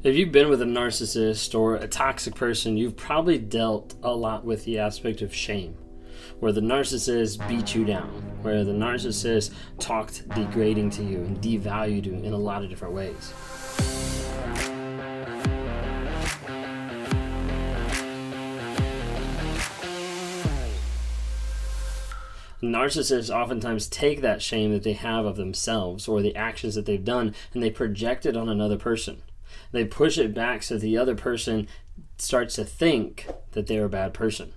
If you've been with a narcissist or a toxic person, you've probably dealt a lot with the aspect of shame, where the narcissist beat you down, where the narcissist talked degrading to you and devalued you in a lot of different ways. Narcissists oftentimes take that shame that they have of themselves or the actions that they've done and they project it on another person. They push it back so the other person starts to think that they're a bad person.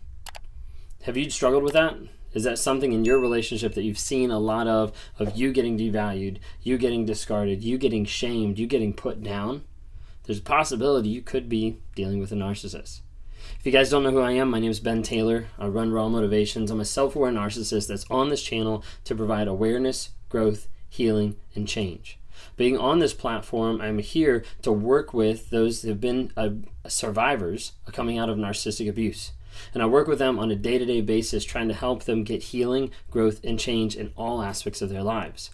Have you struggled with that? Is that something in your relationship that you've seen a lot of you getting devalued, you getting discarded, you getting shamed, you getting put down? There's a possibility you could be dealing with a narcissist. If you guys don't know who I am, my name is Ben Taylor. I run Raw Motivations. I'm a self-aware narcissist that's on this channel to provide awareness, growth, healing, and change. Being on this platform, I'm here to work with those who have been survivors coming out of narcissistic abuse. And I work with them on a day-to-day basis, trying to help them get healing, growth, and change in all aspects of their lives.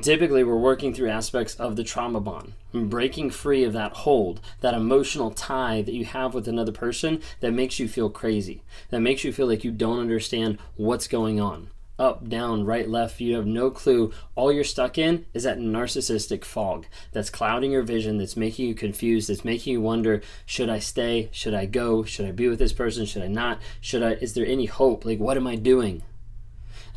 Typically, we're working through aspects of the trauma bond, breaking free of that hold, that emotional tie that you have with another person that makes you feel crazy, that makes you feel like you don't understand what's going on. Up, down, right, left, you have no clue. All you're stuck in is that narcissistic fog that's clouding your vision, that's making you confused, that's making you wonder, should I stay? Should I go? Should I be with this person? Should I not? Is there any hope? Like, what am I doing?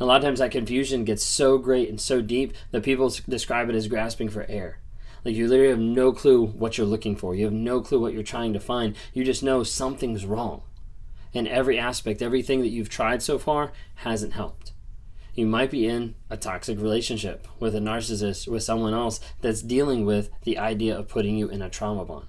And a lot of times that confusion gets so great and so deep that people describe it as grasping for air. Like, you literally have no clue what you're looking for. You have no clue what you're trying to find. You just know something's wrong. In every aspect, everything that you've tried so far hasn't helped. You might be in a toxic relationship with a narcissist, with someone else that's dealing with the idea of putting you in a trauma bond,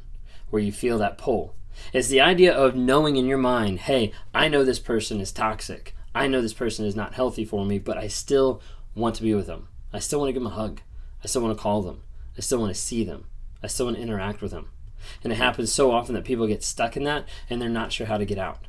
where you feel that pull. It's the idea of knowing in your mind, hey, I know this person is toxic. I know this person is not healthy for me, but I still want to be with them. I still want to give them a hug. I still want to call them. I still want to see them. I still want to interact with them. And it happens so often that people get stuck in that and they're not sure how to get out.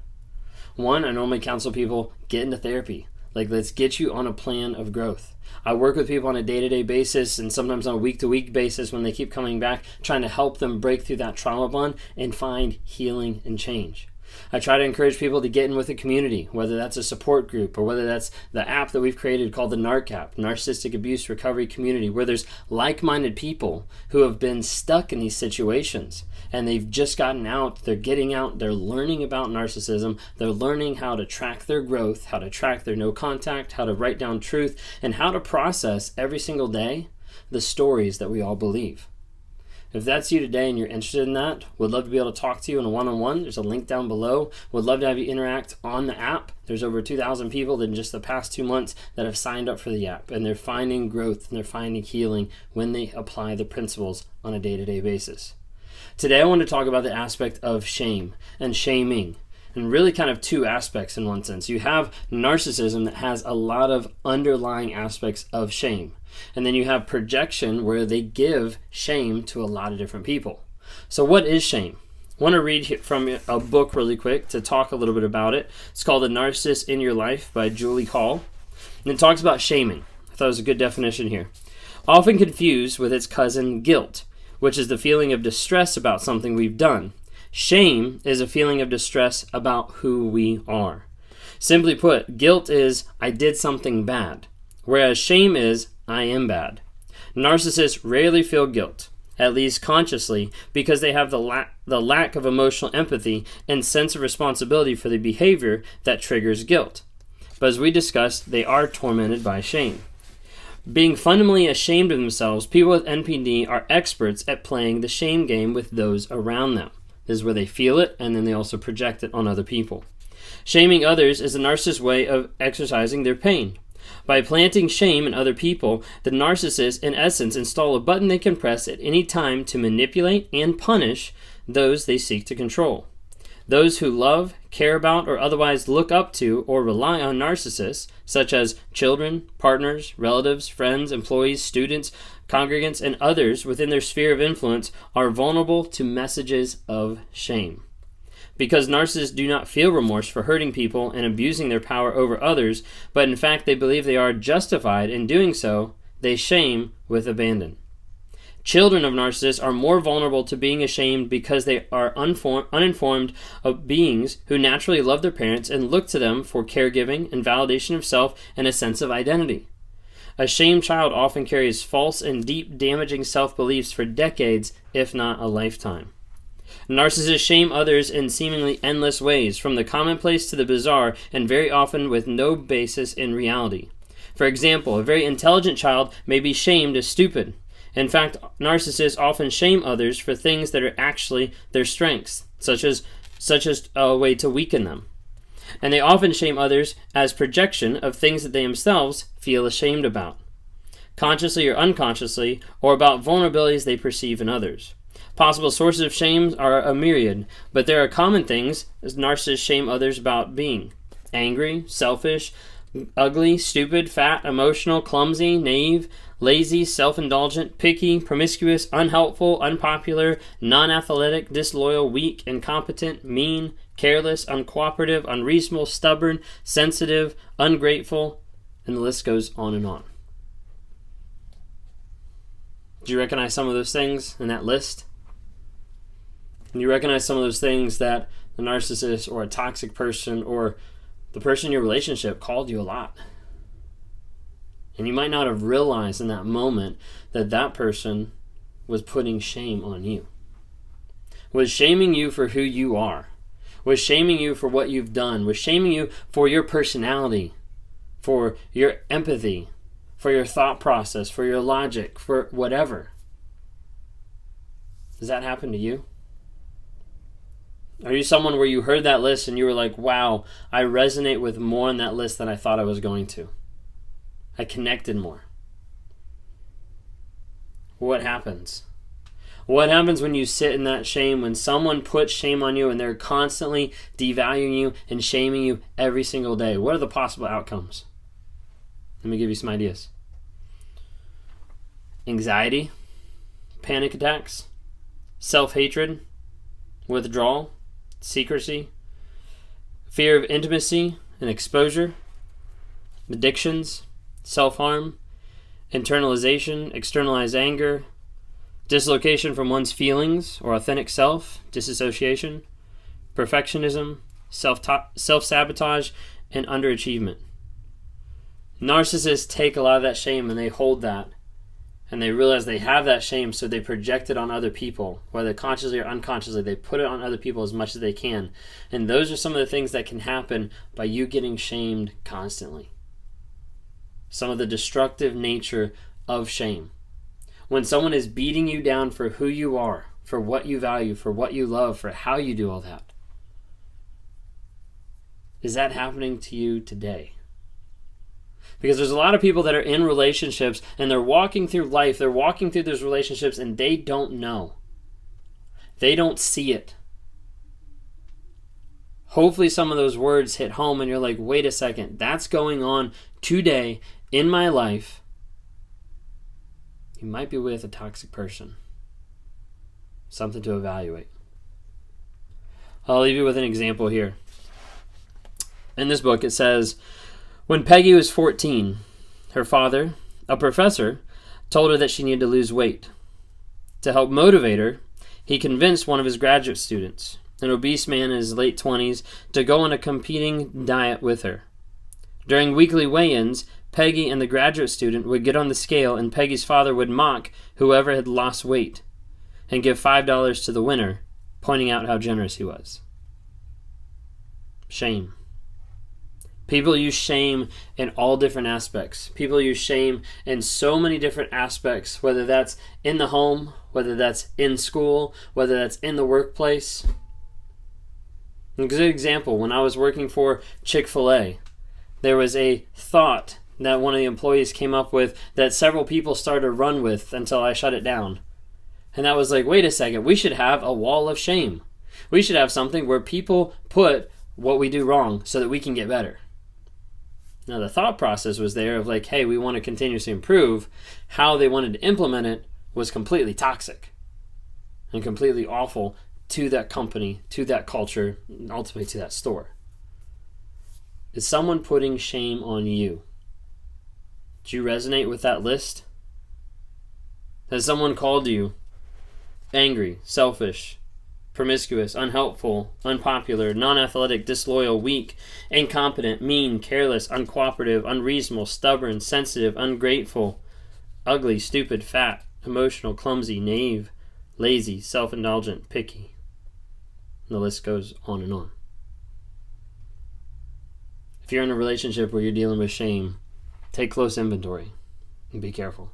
One, I normally counsel people, get into therapy. Like, let's get you on a plan of growth. I work with people on a day-to-day basis and sometimes on a week-to-week basis when they keep coming back, trying to help them break through that trauma bond and find healing and change. I try to encourage people to get in with a community, whether that's a support group or whether that's the app that we've created called the NARC app, Narcissistic Abuse Recovery Community, where there's like-minded people who have been stuck in these situations and they've just gotten out, they're getting out, they're learning about narcissism, they're learning how to track their growth, how to track their no contact, how to write down truth, and how to process every single day the stories that we all believe. If that's you today and you're interested in that, would love to be able to talk to you in a one-on-one. There's a link down below. Would love to have you interact on the app. There's over 2,000 people in just the past 2 months that have signed up for the app, and they're finding growth and they're finding healing when they apply the principles on a day-to-day basis. Today I want to talk about the aspect of shame and shaming, and really kind of two aspects in one sense. You have narcissism that has a lot of underlying aspects of shame. And then you have projection, where they give shame to a lot of different people. So what is shame? I want to read from a book really quick to talk a little bit about it. It's called The Narcissist in Your Life by Julie Hall. And it talks about shaming. I thought it was a good definition here. Often confused with its cousin guilt, which is the feeling of distress about something we've done. Shame is a feeling of distress about who we are. Simply put, guilt is, I did something bad, whereas shame is, I am bad. Narcissists rarely feel guilt, at least consciously, because they have the lack of emotional empathy and sense of responsibility for the behavior that triggers guilt. But as we discussed, they are tormented by shame. Being fundamentally ashamed of themselves, people with NPD are experts at playing the shame game with those around them. This is where they feel it, and then they also project it on other people. Shaming others is the narcissist's way of exercising their pain. By planting shame in other people, the narcissists, in essence, install a button they can press at any time to manipulate and punish those they seek to control. Those who love, care about, or otherwise look up to or rely on narcissists, such as children, partners, relatives, friends, employees, students, congregants, and others within their sphere of influence, are vulnerable to messages of shame. Because narcissists do not feel remorse for hurting people and abusing their power over others, but in fact they believe they are justified in doing so, they shame with abandon. Children of narcissists are more vulnerable to being ashamed because they are uninformed of beings who naturally love their parents and look to them for caregiving and validation of self and a sense of identity. A shamed child often carries false and deep damaging self-beliefs for decades, if not a lifetime. Narcissists shame others in seemingly endless ways, from the commonplace to the bizarre, and very often with no basis in reality. For example, a very intelligent child may be shamed as stupid. In fact, narcissists often shame others for things that are actually their strengths, such as a way to weaken them. And they often shame others as projection of things that they themselves feel ashamed about, consciously or unconsciously, or about vulnerabilities they perceive in others. Possible sources of shame are a myriad, but there are common things as narcissists shame others about being: angry, selfish, ugly, stupid, fat, emotional, clumsy, naive, lazy, self-indulgent, picky, promiscuous, unhelpful, unpopular, non-athletic, disloyal, weak, incompetent, mean, careless, uncooperative, unreasonable, stubborn, sensitive, ungrateful, and the list goes on and on. Do you recognize some of those things in that list? And you recognize some of those things that the narcissist or a toxic person or the person in your relationship called you a lot. And you might not have realized in that moment that that person was putting shame on you, was shaming you for who you are, was shaming you for what you've done, was shaming you for your personality, for your empathy, for your thought process, for your logic, for whatever. Does that happen to you? Are you someone where you heard that list and you were like, wow, I resonate with more on that list than I thought I was going to? I connected more. What happens? What happens when you sit in that shame, when someone puts shame on you and they're constantly devaluing you and shaming you every single day? What are the possible outcomes? Let me give you some ideas. Anxiety, panic attacks, self-hatred, withdrawal, secrecy, fear of intimacy and exposure, addictions, self-harm, internalization, externalized anger, dislocation from one's feelings or authentic self, disassociation, perfectionism, self-sabotage, and underachievement. Narcissists take a lot of that shame and they hold that, and they realize they have that shame, so they project it on other people, whether consciously or unconsciously. They put it on other people as much as they can. And those are some of the things that can happen by you getting shamed constantly. Some of the destructive nature of shame. When someone is beating you down for who you are, for what you value, for what you love, for how you do all that. Is that happening to you today? Because there's a lot of people that are in relationships and they're walking through life, they're walking through those relationships and they don't know. They don't see it. Hopefully some of those words hit home and you're like, wait a second, that's going on today in my life. You might be with a toxic person. Something to evaluate. I'll leave you with an example here. In this book it says, when Peggy was 14, her father, a professor, told her that she needed to lose weight. To help motivate her, he convinced one of his graduate students, an obese man in his late 20s, to go on a competing diet with her. During weekly weigh-ins, Peggy and the graduate student would get on the scale and Peggy's father would mock whoever had lost weight and give $5 to the winner, pointing out how generous he was. Shame. People use shame in all different aspects. People use shame in so many different aspects, whether that's in the home, whether that's in school, whether that's in the workplace. A good example, when I was working for Chick-fil-A, there was a thought that one of the employees came up with that several people started to run with until I shut it down. And that was like, wait a second, we should have a wall of shame. We should have something where people put what we do wrong so that we can get better. Now the thought process was there of like, hey, we want to continuously improve. How they wanted to implement it was completely toxic and completely awful to that company, to that culture, and ultimately to that store. Is someone putting shame on you? Do you resonate with that list? Has someone called you angry, selfish, promiscuous, unhelpful, unpopular, non-athletic, disloyal, weak, incompetent, mean, careless, uncooperative, unreasonable, stubborn, sensitive, ungrateful, ugly, stupid, fat, emotional, clumsy, naive, lazy, self-indulgent, picky? And the list goes on and on. If you're in a relationship where you're dealing with shame, take close inventory and be careful.